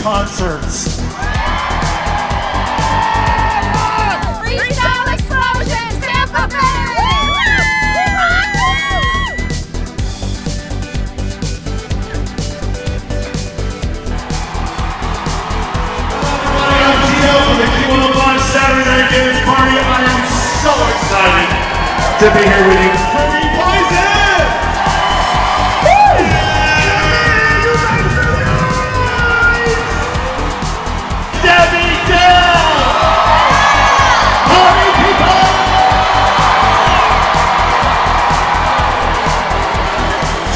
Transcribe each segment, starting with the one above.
concerts. Freestyle Explosion, Tampa Bay! Everybody, I'm Geno from the Q105 Saturday Night Dance Party. I am so excited to be here with you. Boyz!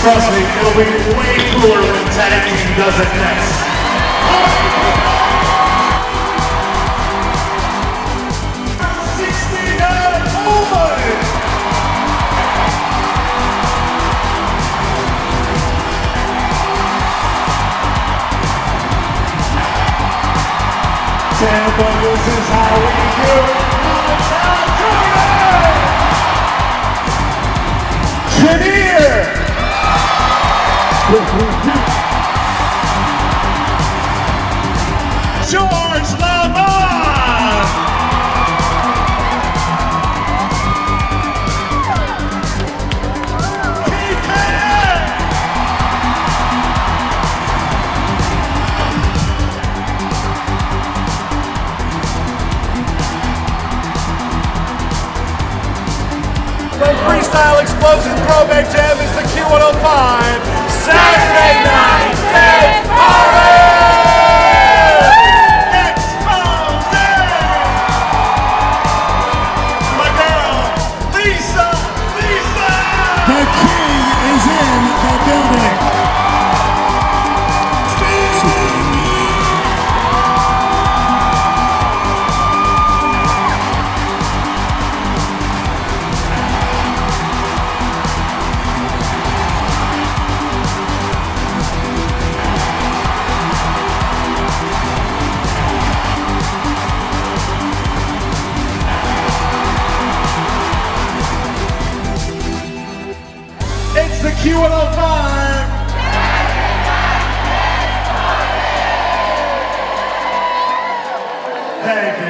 Trust me, it'll be way cooler when Tag Team does it next. 69 boys! Tampa, this is how we do it. Montell Jordan! Trinere! George LaMond! The Freestyle Explosion Throwback Jam is the Q105 Saturday Night Dance Party! My girl, Lisa! The king is in the building. It's the Q105! Thank you.